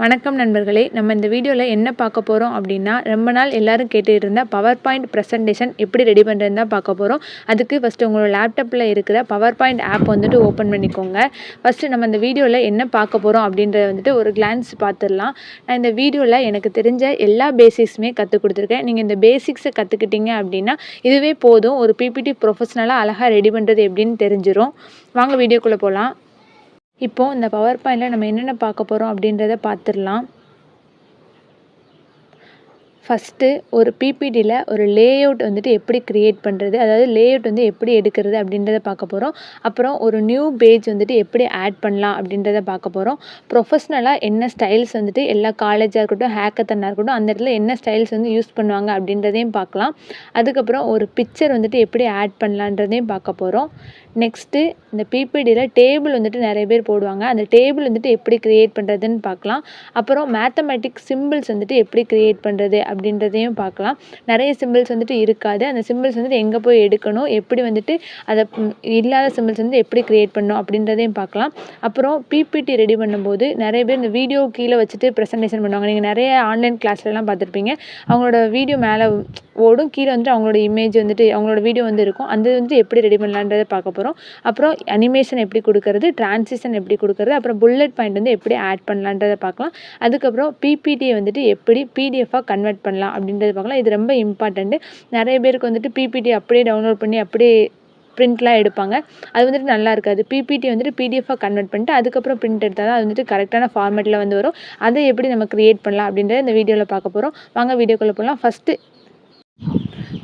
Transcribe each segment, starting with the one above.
வணக்கம் நண்பர்களே, நம்ம இந்த வீடியோவில் என்ன பார்க்க போகிறோம் அப்படின்னா, ரொம்ப நாள் எல்லாரும் கேட்டுட்டு இருந்த பவர் பாயிண்ட் ப்ரெசன்டேஷன் எப்படி ரெடி பண்ணுறதுன்னு தான் பார்க்க போகிறோம். அதுக்கு ஃபஸ்ட்டு உங்களோட லேப்டாப்பில் இருக்கிற பவர் பாயிண்ட் ஆப் வந்துட்டு ஓப்பன் பண்ணிக்கோங்க. ஃபஸ்ட்டு நம்ம இந்த வீடியோவில் என்ன பார்க்க போகிறோம் அப்படின்றத வந்துட்டு ஒரு கிளான்ஸ் பார்த்துடலாம். நான் இந்த வீடியோவில் எனக்கு தெரிஞ்ச எல்லா பேசிக்ஸுமே கற்றுக் கொடுத்துருக்கேன். நீங்கள் இந்த பேசிக்ஸை கற்றுக்கிட்டீங்க அப்படின்னா இதுவே போதும். ஒரு பிபிடி ப்ரொஃபஷ்னலாக அழகாக ரெடி பண்ணுறது எப்படின்னு தெரிஞ்சிடும். வாங்க வீடியோக்குள்ளே போகலாம். இப்போது இந்த பவர் பாயிண்டில் நம்ம என்னென்ன பார்க்க போகிறோம் அப்படின்றத பார்த்துடலாம். ஃபஸ்ட்டு ஒரு பிபிடியில் ஒரு லேஅவுட் வந்துட்டு எப்படி க்ரியேட் பண்ணுறது, அதாவது லேஅவுட் வந்து எப்படி எடுக்கிறது அப்படின்றத பார்க்க போகிறோம். அப்புறம் ஒரு நியூ பேஜ் வந்துட்டு எப்படி ஆட் பண்ணலாம் அப்படின்றத பார்க்க போகிறோம். ப்ரொஃபஷ்னலாக என்ன ஸ்டைல்ஸ் வந்துட்டு எல்லா காலேஜாக இருக்கட்டும், ஹேக்கத்தனாக இருக்கட்டும், அந்த இடத்துல என்ன ஸ்டைல்ஸ் வந்து யூஸ் பண்ணுவாங்க அப்படின்றதையும் பார்க்கலாம். அதுக்கப்புறம் ஒரு பிக்சர் வந்துட்டு எப்படி ஆட் பண்ணலான்றதையும் பார்க்க போகிறோம். நெக்ஸ்ட்டு இந்த பிபிடியில் டேபிள் வந்துட்டு நிறைய பேர் போடுவாங்க. அந்த டேபிள் வந்துட்டு எப்படி க்ரியேட் பண்ணுறதுன்னு பார்க்கலாம். அப்புறம் மேத்தமேட்டிக்ஸ் சிம்பிள்ஸ் வந்துட்டு எப்படி க்ரியேட் பண்ணுறது அப்படின்றதையும் பார்க்கலாம். நிறைய சிம்பிள்ஸ் வந்துட்டு இருக்காது. அந்த சிம்பிள்ஸ் வந்துட்டு எங்கே போய் எடுக்கணும், எப்படி வந்துட்டு அதை இல்லாத சிம்பிள்ஸ் வந்து எப்படி க்ரியேட் பண்ணணும் அப்படின்றதையும் பார்க்கலாம். அப்புறம் பிபிடி ரெடி பண்ணும்போது நிறைய பேர் இந்த வீடியோ கீழே வச்சுட்டு ப்ரெசன்டேஷன் பண்ணுவாங்க. நீங்கள் நிறைய ஆன்லைன் கிளாஸ்லலாம் பார்த்துருப்பீங்க. அவங்களோட வீடியோ மேலே ஓடும், கீழே வந்துட்டு அவங்களோட இமேஜ் வந்துட்டு அவங்களோட வீடியோ வந்து இருக்கும். அது வந்துட்டு எப்படி ரெடி பண்ணலான்றதை பார்க்க போகிறோம். அப்புறம் அனிமேஷன் எப்படி கொடுக்கறது, டிரான்சிஷன் எப்படி கொடுக்கறது, அப்புறம் புல்லட் பாயிண்ட் வந்து எப்படி ஆட் பண்ணலான்றதை பார்க்கலாம். அதுக்கப்புறம் பிபிடியை வந்துட்டு எப்படி பிடிஎஃபாக கன்வெர்ட் பண்ணலாம் அப்படின்றத பார்க்கலாம். இது ரொம்ப இம்பார்ட்டண்ட்டு. நிறைய பேருக்கு வந்துட்டு பிபிடி அப்படியே டவுன்லோட் பண்ணி அப்படியே பிரிண்ட்லாம் எடுப்பாங்க. அது வந்துட்டு நல்லா இருக்காது. பிபிடி வந்துட்டு பிடிஎஃபாக கன்வெர்ட் பண்ணிட்டு அதுக்கப்புறம் பிரிண்ட் எடுத்தால் தான் அது வந்துட்டு கரெக்டான ஃபார்மேட்டில் வந்து வரும். அதை எப்படி நம்ம க்ரியேட் பண்ணலாம் அப்படின்றத இந்த வீடியோவில் பார்க்க போகிறோம். வாங்க வீடியோக்குள்ளே போகலாம். ஃபஸ்ட்டு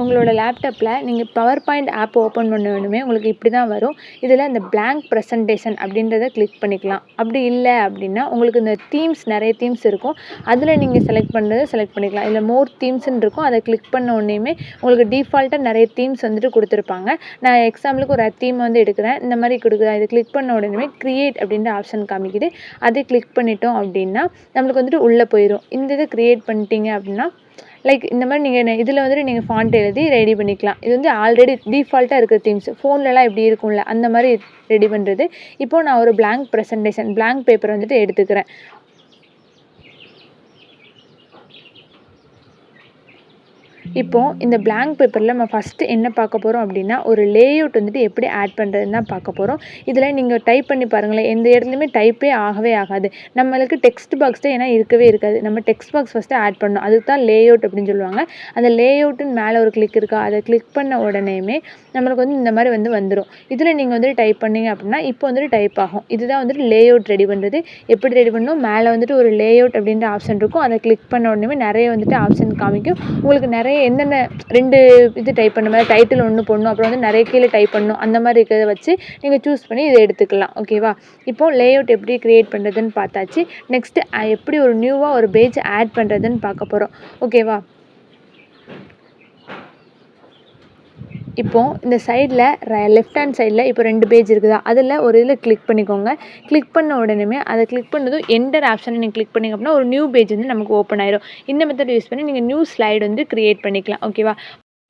உங்களோட லேப்டாப்பில் நீங்கள் பவர் பாயிண்ட் ஆப் ஓப்பன் பண்ண வேணுமே உங்களுக்கு இப்படி தான் வரும். இதில் இந்த பிளாங்க் ப்ரெசன்டேஷன் அப்படின்றத கிளிக் பண்ணிக்கலாம். அப்படி இல்லை அப்படின்னா உங்களுக்கு இந்த தீம்ஸ் நிறைய தீம்ஸ் இருக்கும். அதில் நீங்கள் செலக்ட் பண்ணுறதை செலக்ட் பண்ணிக்கலாம். இல்லை மோர் தீம்ஸ்ன்னு இருக்கும். அதை கிளிக் பண்ண உடனேயுமே உங்களுக்கு டிஃபால்ட்டாக நிறைய தீம்ஸ் வந்துட்டு கொடுத்துருப்பாங்க. நான் எக்ஸாம்பிளுக்கு ஒரு தீம் வந்து எடுக்கிறேன். இந்த மாதிரி கொடுக்குறேன். இதை கிளிக் பண்ண உடனே கிரியேட் அப்படின்ற ஆப்ஷன் காமிக்குது. அதை கிளிக் பண்ணிட்டோம் அப்படின்னா நம்மளுக்கு வந்துட்டு உள்ளே போயிடும். இந்த இதை கிரியேட் பண்ணிட்டீங்க அப்படின்னா லைக் இந்த மாதிரி நீங்கள் இதில் வந்துட்டு நீங்கள் ஃபாண்ட் எழுதி ரெடி பண்ணிக்கலாம். இது வந்து ஆல்ரெடி டிஃபால்ட்டாக இருக்கிற தீம்ஸ் ஃபோன்லலாம் இப்படி இருக்கும்ல அந்த மாதிரி ரெடி பண்ணுறது. இப்போது நான் ஒரு பிளாங்க் ப்ரெசன்டேஷன் பிளாங்க் பேப்பர் வந்துட்டு எடுத்துக்கிறேன். இப்போது இந்த பிளாங்க் பேப்பரில் நம்ம ஃபஸ்ட்டு என்ன பார்க்க போகிறோம் அப்படின்னா ஒரு லேஅவுட் வந்துட்டு எப்படி ஆட் பண்ணுறதுன்னு தான் பார்க்க போகிறோம். இதில் நீங்கள் டைப் பண்ணி பாருங்களேன், எந்த இடத்துலையுமே டைப்பே ஆகவே ஆகாது. நம்மளுக்கு டெக்ஸ்ட் பாக்ஸ் தான் ஏன்னா இருக்கவே இருக்காது. நம்ம டெக்ஸ்ட் பாக்ஸ் ஃபஸ்ட்டு ஆட் பண்ணணும். அதுக்கு தான் லேஅவுட் அப்படின்னு சொல்லுவாங்க. அந்த லேஅவுட்டுன்னு மேலே ஒரு கிளிக் இருக்கா, அதை கிளிக் பண்ண உடனேயுமே நம்மளுக்கு வந்து இந்த மாதிரி வந்துடும். இதில் நீங்கள் வந்துட்டு டைப் பண்ணிங்க அப்படின்னா இப்போ வந்துட்டு டைப் ஆகும். இதுதான் வந்துட்டு லேஅவுட் ரெடி பண்ணுறது. எப்படி ரெடி பண்ணணும், மேலே வந்துட்டு ஒரு லேஅவுட் அப்படின்ற ஆப்ஷன் இருக்கும். அதை கிளிக் பண்ண உடனே நிறைய வந்துட்டு ஆப்ஷன் காமிக்கும். உங்களுக்கு நிறைய என்னென்ன 2 இது டைப் பண்ண மாதிரி டைட்டில் ஒன்று போடணும், அப்புறம் வந்து நிறைய கீழே டைப் பண்ணணும், அந்த மாதிரி இருக்கிறத வச்சு நீங்கள் சூஸ் பண்ணி இதை எடுத்துக்கலாம். ஓகேவா? இப்போது லேஅவுட் எப்படி க்ரியேட் பண்ணுறதுன்னு பார்த்தாச்சு. நெக்ஸ்ட்டு எப்படி ஒரு நியூவாக ஒரு பேஜ் ஆட் பண்ணுறதுன்னு பார்க்க போகிறோம். ஓகேவா? இப்போது இந்த சைடில் லெஃப்ட் ஹேண்ட் சைடில் இப்போ 2 பேஜ் இருக்குதா, அதில் ஒரு இதில் கிளிக் பண்ணிக்கோங்க. கிளிக் பண்ண உடனே அதை கிளிக் பண்ணதும் என்டர் ஆப்ஷனை நீங்கள் கிளிக் பண்ணிங்க அப்படின்னா ஒரு நியூ பேஜ் வந்து நமக்கு ஓப்பன் ஆயிரும். இந்த மெத்தட் யூஸ் பண்ணி நீங்கள் நியூ ஸ்லைடு வந்து க்ரியேட் பண்ணிக்கலாம். ஓகேவா?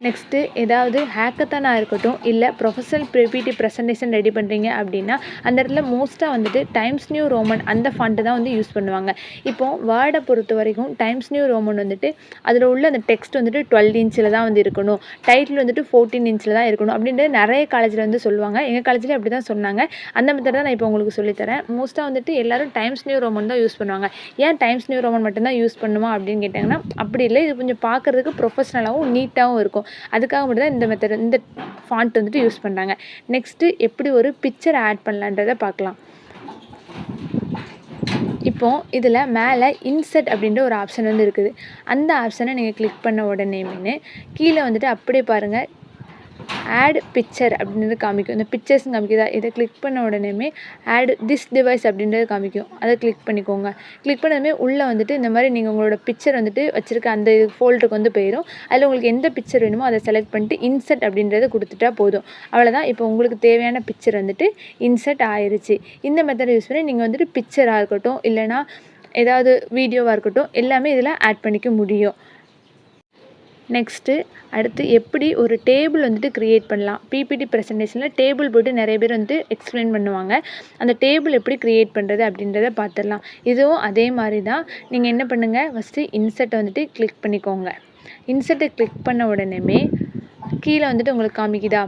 நெக்ஸ்ட்டு ஏதாவது ஹேக்கத்தானாக இருக்கட்டும், இல்லை ப்ரொஃபஷனல் பிபிடி ப்ரெசன்டேஷன் ரெடி பண்ணுறீங்க அப்படின்னா அந்த இடத்துல மோஸ்ட்டாக வந்துட்டு டைம்ஸ் நியூ ரோமன் அந்த ஃபாண்ட்டு தான் வந்து யூஸ் பண்ணுவாங்க. இப்போது வேர்டை பொறுத்த வரைக்கும் டைம்ஸ் நியூ ரோமன் வந்துட்டு அதில் உள்ள அந்த டெக்ஸ்ட் வந்துட்டு 12 இன்ச்சில் தான் வந்து இருக்கணும், டைட்டில் வந்துட்டு 14 இன்ச்சில் தான் இருக்கணும் அப்படின்ட்டு நிறைய காலேஜில் வந்து சொல்லுவாங்க. எங்கள் காலேஜில் அப்படி தான் சொன்னாங்க. அந்த மெத்தட் தான் நான் இப்போ உங்களுக்கு சொல்லித்தரேன். மோஸ்ட்டாக வந்துட்டு எல்லோரும் டைம்ஸ் நியூ ரோமன் தான் யூஸ் பண்ணுவாங்க. ஏன் டைம்ஸ் நியூ ரோமன் மட்டும்தான் யூஸ் பண்ணுமா அப்படின்னு கேட்டாங்கன்னா அப்படி இல்லை, இது கொஞ்சம் பார்க்குறதுக்கு ப்ரொஃபஷ்னலாகவும் நீட்டாகவும் இருக்கும். அதுக்காக மட்டும் தான் இந்த மெத்தட் இந்த ஃபாண்ட் வந்துட்டு யூஸ் பண்ணுறாங்க. நெக்ஸ்ட்டு எப்படி ஒரு பிக்சர் ஆட் பண்ணலான்றதை பார்க்கலாம். இப்போது இதில் மேலே இன்சர்ட் அப்படின்ற ஒரு ஆப்ஷன் வந்து இருக்குது. அந்த ஆப்ஷனை நீங்கள் கிளிக் பண்ண உடனேமே கீழே வந்துட்டு அப்படியே பாருங்கள் ஆட் பிக்சர் அப்படின்றது காமிக்கும். இந்த பிக்சர்ஸ்ன்னு காமிக்குதா, இதை கிளிக் பண்ண உடனேமே ஆட் திஸ் டிவைஸ் அப்படின்றது காமிக்கும். அதை கிளிக் பண்ணிக்கோங்க. கிளிக் பண்ணதுமே உள்ளே வந்துட்டு இந்த மாதிரி நீங்கள் உங்களோட பிக்சர் வந்துட்டு வச்சுருக்க அந்த ஃபோல்டருக்கு வந்து போயிடும். அதில் உங்களுக்கு எந்த பிக்சர் வேணுமோ அதை செலக்ட் பண்ணிட்டு இன்சர்ட் அப்படின்றத கொடுத்துட்டா போதும். அவ்வளோதான். இப்போ உங்களுக்கு தேவையான பிக்சர் வந்துட்டு இன்சர்ட் ஆயிடுச்சு. இந்த மெத்தட் யூஸ் பண்ணி நீங்கள் வந்துட்டு பிக்சராக இருக்கட்டும், இல்லைனா ஏதாவது வீடியோவாக இருக்கட்டும், எல்லாமே இதில் ஆட் பண்ணிக்க முடியும். நெக்ஸ்ட்டு அடுத்து எப்படி ஒரு டேபிள் வந்துட்டு க்ரியேட் பண்ணலாம். பிபிடி ப்ரெசன்டேஷனில் டேபிள் போட்டு நிறைய பேர் வந்துட்டு எக்ஸ்பிளைன் பண்ணுவாங்க. அந்த டேபிள் எப்படி க்ரியேட் பண்ணுறது அப்படின்றத பார்த்துடலாம். இதுவும் அதே மாதிரி தான். நீங்கள் என்ன பண்ணுங்கள், ஃபஸ்ட்டு இன்சர்ட்டை வந்துட்டு கிளிக் பண்ணிக்கோங்க. இன்சர்ட்டை கிளிக் பண்ண உடனேமே கீழே வந்துட்டு உங்களுக்கு காமிக்குதா,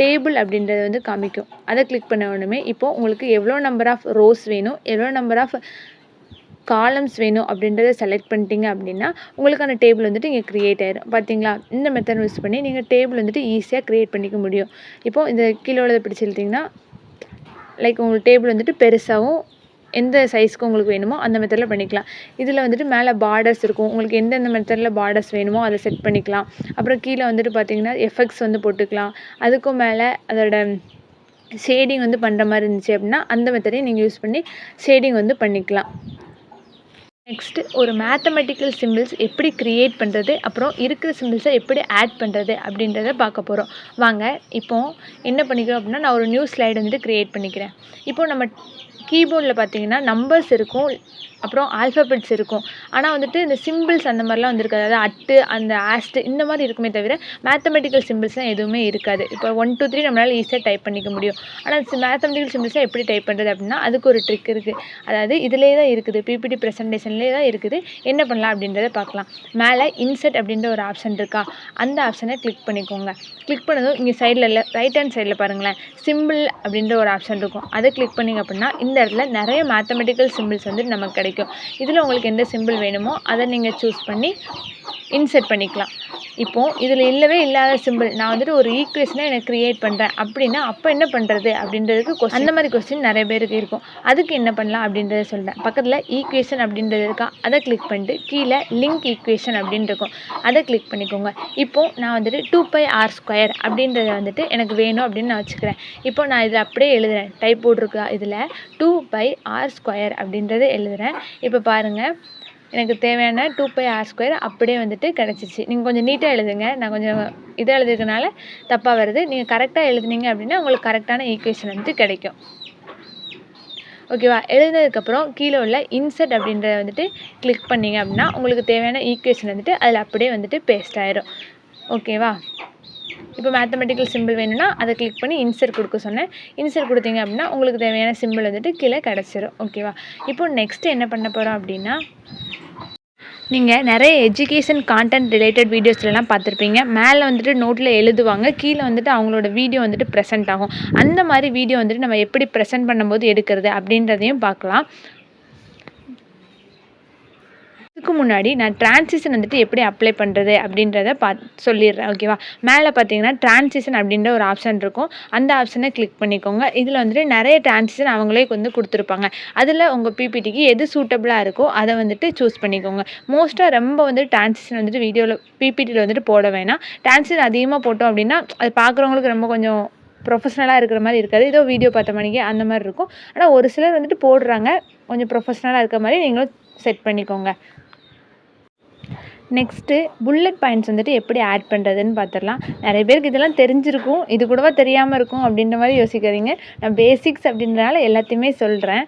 டேபிள் அப்படின்றது வந்து காமிக்கும். அதை கிளிக் பண்ண உடனே இப்போது உங்களுக்கு எவ்வளோ நம்பர் ஆஃப் ரோஸ் வேணும், எவ்வளோ நம்பர் ஆஃப் காலம்ஸ் வேணும் அப்படின்றத செலக்ட் பண்ணிட்டீங்க அப்படின்னா உங்களுக்கான டேபிள் வந்துட்டு இங்கே க்ரியேட் ஆயிடும். பார்த்தீங்களா, இந்த மெத்தட் யூஸ் பண்ணி நீங்கள் டேபிள் வந்துட்டு ஈஸியாக க்ரியேட் பண்ணிக்க முடியும். இப்போது இந்த கீழே உள்ளதை பிடிச்சி இழுத்தீங்கன்னா லைக் உங்களுக்கு டேபிள் வந்துட்டு பெருசாகவும் எந்த சைஸ்க்கு உங்களுக்கு வேணுமோ அந்த மெத்தடில் பண்ணிக்கலாம். இதில் வந்துட்டு மேலே பார்டர்ஸ் இருக்கும். உங்களுக்கு எந்தெந்த மெத்தடில் பார்டர்ஸ் வேணுமோ அதை செட் பண்ணிக்கலாம். அப்புறம் கீழே வந்துட்டு பார்த்தீங்கன்னா எஃபெக்ட்ஸ் வந்து போட்டுக்கலாம். அதுக்கும் மேலே அதோட ஷேடிங் வந்து பண்ணுற மாதிரி இருந்துச்சு அப்படின்னா அந்த மெத்தடையும் நீங்கள் யூஸ் பண்ணி ஷேடிங் வந்து பண்ணிக்கலாம். நெக்ஸ்ட்டு ஒரு மேத்தமெட்டிக்கல் சிம்பிள்ஸ் எப்படி க்ரியேட் பண்ணுறது, அப்புறம் இருக்கிற சிம்பிள்ஸை எப்படி ஆட் பண்ணுறது அப்படின்றத பார்க்க போகிறோம். வாங்க இப்போது என்ன பண்ணிக்கிறோம் அப்படின்னா, நான் ஒரு நியூ ஸ்லைடு வந்துட்டு க்ரியேட் பண்ணிக்கிறேன். இப்போது நம்ம கீபோர்டில் பார்த்தீங்கன்னா நம்பர்ஸ் இருக்கும், அப்புறம் ஆல்ஃபபெட்ஸ் இருக்கும். ஆனால் வந்துட்டு இந்த சிம்பிள்ஸ் அந்த மாதிரிலாம் வந்துருக்காது. அதாவது அட்டு, அந்த ஆஸ்ட்டு இந்த மாதிரி இருக்குமே தவிர மேத்தமெட்டிக்கல் சிம்பிள்ஸ்லாம் எதுவுமே இருக்காது. இப்போ 1 2 3 நம்மளால் ஈஸியாக டைப் பண்ணிக்க முடியும். ஆனால் மேத்தமெட்டிக்கல் சிம்பிள்ஸ்லாம் எப்படி டைப் பண்ணுறது அப்படின்னா அதுக்கு ஒரு ட்ரிக் இருக்குது. அதாவது இதிலே தான் இருக்குது, பிபிடி ப்ரெசன்டேஷன்லேயே தான் இருக்குது. என்ன பண்ணலாம் அப்படின்றத பார்க்கலாம். மேலே இன்சர்ட் அப்படின்ற ஒரு ஆப்ஷன் இருக்கா, அந்த ஆப்ஷனை கிளிக் பண்ணிக்கோங்க. கிளிக் பண்ணதும் இங்கே சைடில் ரைட் ஹேண்ட் சைடில் பாருங்களேன், சிம்பிள் அப்படின்ற ஒரு ஆப்ஷன் இருக்கும். அதை கிளிக் பண்ணிங்க அப்படின்னா இந்த இடத்துல நிறைய மேத்தமெட்டிக்கல் சிம்பிள்ஸ் வந்து நமக்கு கிடைக்கும். இதில் உங்களுக்கு எந்த சிம்பிள் வேணுமோ அதை நீங்கள் சூஸ் பண்ணி இன்சர்ட் பண்ணிக்கலாம். இப்போது இதில் இல்லவே இல்லாத சிம்பிள் நான் வந்துட்டு ஒரு ஈக்குவேஷனை எனக்கு க்ரியேட் பண்ணுறேன் அப்படின்னா அப்போ என்ன பண்ணுறது அப்படின்றதுக்கு அந்த மாதிரி கொஸ்டின் நிறைய பேருக்கு இருக்கும். அதுக்கு என்ன பண்ணலாம் அப்படின்றத சொல்கிறேன். பக்கத்தில் ஈக்குவேஷன் அப்படின்றது இருக்கா, அதை கிளிக் பண்ணிட்டு கீழே லிங்க் ஈக்குவேஷன் அப்படின்னு இருக்கும், அதை கிளிக் பண்ணிக்கோங்க. இப்போது நான் வந்துட்டு 2πr² அப்படின்றத வந்துட்டு எனக்கு வேணும் அப்படின்னு நான் வச்சுக்கிறேன். இப்போ நான் இதில் அப்படியே எழுதுகிறேன், டைப் போட்டிருக்கா இதில் 2πr² அப்படின்றத எழுதுகிறேன். இப்போ பாருங்கள், எனக்கு தேவையான 2πr² அப்படியே வந்துட்டு கிடச்சிச்சு. நீங்கள் கொஞ்சம் நீட்டாக எழுதுங்க, நான் கொஞ்சம் இதை எழுதுறதுனால தப்பாக வருது. நீங்கள் கரெக்டாக எழுதுனீங்க அப்படின்னா உங்களுக்கு கரெக்டான ஈக்குவேஷன் வந்துட்டு கிடைக்கும். ஓகேவா, எழுதுனதுக்கப்புறம் கீழே உள்ள இன்சர்ட் அப்படின்றத வந்துட்டு கிளிக் பண்ணிங்க அப்படின்னா உங்களுக்கு தேவையான ஈக்குவேஷன் வந்துட்டு அதில் அப்படியே வந்துட்டு பேஸ்ட் ஆயிரும். ஓகேவா, இப்போ மேத்தமெட்டிக்கல் சிம்பிள் வேணும்னா அதை கிளிக் பண்ணி இன்சர்ட் கொடுக்க சொன்னேன். இன்சர்ட் கொடுத்தீங்க அப்படின்னா உங்களுக்கு தேவையான சிம்பிள் வந்துட்டு கீழே கிடச்சிரும். ஓகேவா, இப்போ நெக்ஸ்ட்டு என்ன பண்ண போகிறோம் அப்படின்னா, நீங்கள் நிறைய எஜுகேஷன் கான்டென்ட் ரிலேட்டட் வீடியோஸ்லாம் பார்த்துருப்பீங்க. மேலே வந்துட்டு நோட்டில் எழுதுவாங்க, கீழே வந்துட்டு அவங்களோட வீடியோ வந்துட்டு ப்ரெசென்ட் ஆகும். அந்த மாதிரி வீடியோ வந்துட்டு நம்ம எப்படி ப்ரெசென்ட் பண்ணும்போது எடுக்கிறது அப்படின்றதையும் பார்க்கலாம். இதுக்கு முன்னாடி நான் டிரான்சிஷன் வந்துட்டு எப்படி அப்ளை பண்ணுறது அப்படின்றத சொல்லிடுறேன். ஓகேவா, மேலே பார்த்தீங்கன்னா டிரான்சிஷன் அப்படின்ற ஒரு ஆப்ஷன் இருக்கும், அந்த ஆப்ஷனை கிளிக் பண்ணிக்கோங்க. இதில் வந்துட்டு நிறைய டிரான்சிஷன் அவங்களே வந்து கொடுத்துருப்பாங்க. அதில் உங்கள் பிபிடிக்கு எது சூட்டபிளாக இருக்கோ அதை வந்துட்டு சூஸ் பண்ணிக்கோங்க. மோஸ்ட்டாக ரொம்ப வந்து டிரான்சிஷன் வந்துட்டு வீடியோவில் பிபிடியில் வந்துட்டு போட வேணாம். டிரான்சிஷன் அதிகமாக போட்டோம் அப்படின்னா அது பார்க்குறவங்களுக்கு ரொம்ப கொஞ்சம் ப்ரொஃபஷ்னலாக இருக்கிற மாதிரி இருக்காது, ஏதோ வீடியோ பார்த்த மணிக்கு அந்த மாதிரி இருக்கும். ஆனால் ஒரு சிலர் வந்துட்டு போடுறாங்க, கொஞ்சம் ப்ரொஃபஷ்னலாக இருக்கிற மாதிரி நீங்களும் செட் பண்ணிக்கோங்க. நெக்ஸ்ட்டு புல்லட் பாயிண்ட்ஸ் வந்துட்டு எப்படி ஆட் பண்ணுறதுன்னு பார்த்துடலாம். நிறைய பேருக்கு இதெல்லாம் தெரிஞ்சிருக்கும், இது கூடவா தெரியாமல் இருக்கும் அப்படின்ற மாதிரி யோசிக்காதீங்க. நான் பேசிக்ஸ் அப்படின்றனால எல்லாத்தையுமே சொல்கிறேன்.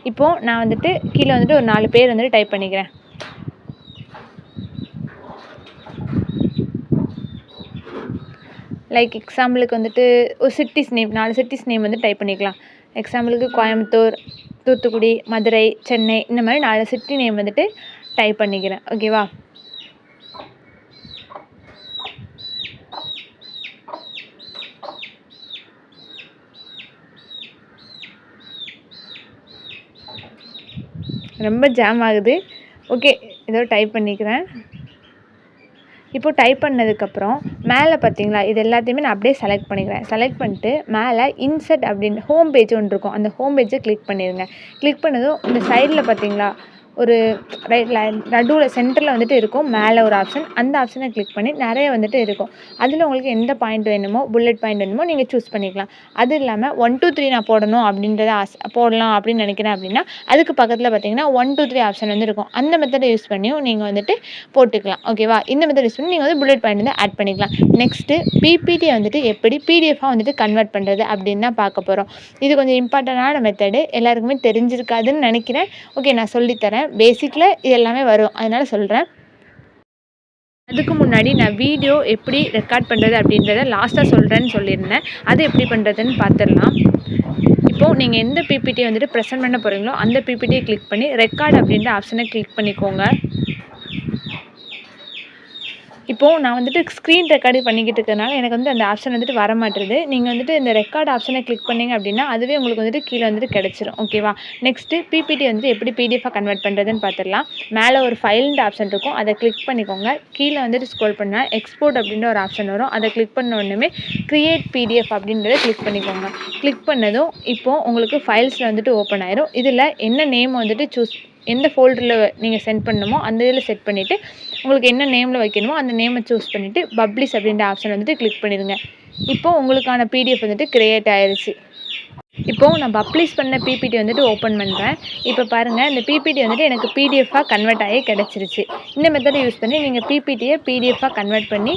இப்போது நான் வந்துட்டு கீழே வந்துட்டு ஒரு 4 பேர் வந்துட்டு டைப் பண்ணிக்கிறேன். லைக் எக்ஸாம்பிளுக்கு வந்துட்டு ஒரு சிட்டிஸ் நேம், 4 சிட்டிஸ் நேம் வந்து டைப் பண்ணிக்கலாம். எக்ஸாம்பிளுக்கு கோயம்புத்தூர், தூத்துக்குடி, மதுரை, சென்னை, இந்த மாதிரி 4 சிட்டி நேம் வந்துட்டு டைப் பண்ணிக்கிறேன். ஓகேவா, ரொம்ப ஜாம் ஆகுது. ஓகே, ஏதோ டைப் பண்ணிக்கிறேன். இப்போது டைப் பண்ணதுக்கப்புறம் மேலே பார்த்தீங்களா, இது எல்லாத்தையுமே நான் அப்படியே செலக்ட் பண்ணிக்கிறேன். செலக்ட் பண்ணிட்டு மேலே இன்சர்ட் அப்படின்னு ஹோம் பேஜ் ஒன்று இருக்கும், அந்த ஹோம் பேஜை கிளிக் பண்ணிடுங்க. கிளிக் பண்ணதும் இந்த சைடில் பார்த்தீங்களா ஒரு நடுவில் சென்டரில் வந்துட்டு இருக்கும், மேலே ஒரு ஆப்ஷன், அந்த ஆப்ஷனை கிளிக் பண்ணி நிறைய வந்துட்டு இருக்கும். அதில் உங்களுக்கு எந்த பாயிண்ட் வேணுமோ, புல்லட் பாயிண்ட் வேணுமோ நீங்கள் சூஸ் பண்ணிக்கலாம். அது இல்லாமல் 1 2 3 நான் போடணும் அப்படின்றத போடலாம் அப்படின்னு நினைக்கிறேன் அப்படின்னா அதுக்கு பக்கத்தில் பார்த்தீங்கன்னா 1 2 3 ஆப்ஷன் வந்து இருக்கும். அந்த மெத்தடை யூஸ் பண்ணியும் நீங்கள் வந்துட்டு போட்டுக்கலாம். ஓகேவா, இந்த மெத்தட் யூஸ் பண்ணி நீங்கள் வந்து புல்லட் பாயிண்ட் வந்து ஆட் பண்ணிக்கலாம். நெக்ஸ்ட்டு பிபிடி வந்துட்டு எப்படி பிடிஎஃபாக வந்துட்டு கன்வெர்ட் பண்ணுறது அப்படின்னு தான் பார்க்க போகிறோம். இது கொஞ்சம் இம்பார்ட்டண்டான மெத்தடு, எல்லாருக்குமே தெரிஞ்சிருக்காதுன்னு நினைக்கிறேன். ஓகே, நான் சொல்லித்தரேன். பேசிக்கில் இது எல்லாமே வரும், அதனால் சொல்கிறேன். அதுக்கு முன்னாடி நான் வீடியோ எப்படி ரெக்கார்ட் பண்ணுறது அப்படின்றத லாஸ்ட்டாக சொல்கிறேன்னு சொல்லியிருந்தேன். அது எப்படி பண்ணுறதுன்னு பார்த்துடலாம். இப்போது நீங்கள் எந்த பிபிடி வந்துட்டு ப்ரெசென்ட் பண்ண போகிறீங்களோ அந்த பிபிடியை கிளிக் பண்ணி ரெக்கார்ட் அப்படின்ற ஆப்ஷனை கிளிக் பண்ணிக்கோங்க. இப்போது நான் வந்துட்டு ஸ்க்ரீன் ரெக்கார்டு பண்ணிக்கிட்டு இருக்கிறதுனால எனக்கு வந்து அந்த ஆப்ஷன் வந்துட்டு வர மாட்டேது. நீங்கள் வந்துட்டு இந்த ரெக்கார்ட் ஆப்ஷனை கிளிக் பண்ணிங்க அப்படின்னா அதுவே உங்களுக்கு வந்துட்டு கீழே வந்துட்டு கிடச்சிரும். ஓகேவா? நெக்ஸ்ட்டு பிபிடி வந்துட்டு எப்படி பிடிஎஃபாக கன்வெர்ட் பண்ணுறதுன்னு பார்த்துடலாம். மேலே ஒரு ஃபைல்ன்ற ஆப்ஷன் இருக்கும், அதை கிளிக் பண்ணிக்கோங்க. கீழே வந்துட்டு ஸ்க்ரோல் பண்ணால் எக்ஸ்போர்ட் அப்படின்ற ஒரு ஆப்ஷன் வரும். அதை கிளிக் பண்ண உடனே கிரியேட் பிடிஎஃப் அப்படின்றத கிளிக் பண்ணிக்கோங்க. கிளிக் பண்ணதும் இப்போது உங்களுக்கு ஃபைல்ஸில் வந்துட்டு ஓப்பன் ஆயிரும். இதில் என்ன நேம் வந்துட்டு எந்த ஃபோல்டரில் நீங்கள் சென்ட் பண்ணணுமோ அந்த இதில் செட் பண்ணிவிட்டு உங்களுக்கு என்ன நேமில் வைக்கணுமோ அந்த நேமை சூஸ் பண்ணிவிட்டு பப்ளிஷ் அப்படின்ற ஆப்ஷன் வந்துட்டு கிளிக் பண்ணிடுங்க. இப்போது உங்களுக்கான பிடிஎஃப் வந்துட்டு கிரியேட் ஆயிடுச்சு. இப்போது நான் பப்ளிஷ் பண்ண பிபிடி வந்துட்டு ஓப்பன் பண்ணுறேன். இப்போ பாருங்கள், இந்த பிபிடி வந்துட்டு எனக்கு பிடிஎஃபாக கன்வெர்ட் ஆகி கிடச்சிருச்சு. இந்த மெத்தடை யூஸ் பண்ணி நீங்கள் பிபிடியை பிடிஎஃபாக கன்வெர்ட் பண்ணி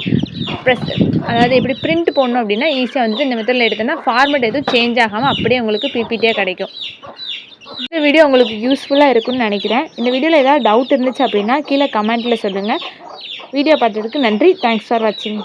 அதாவது எப்படி பிரிண்ட் போடணும் அப்படின்னா ஈஸியாக வந்துட்டு இந்த மெத்தடில் எடுத்தோன்னா ஃபார்மேட் எதுவும் சேஞ்ச் ஆகாமல் அப்படியே உங்களுக்கு பிபிடியாக கிடைக்கும். இந்த வீடியோ உங்களுக்கு யூஸ்ஃபுல்லாக இருக்கும்னு நினைக்கிறேன். இந்த வீடியோவில் ஏதாவது டவுட் இருந்துச்சு அப்படின்னா கீழே கமெண்ட்டில் சொல்லுங்கள். வீடியோ பார்த்ததுக்கு நன்றி. தேங்க்ஸ் ஃபார் வாட்சிங்.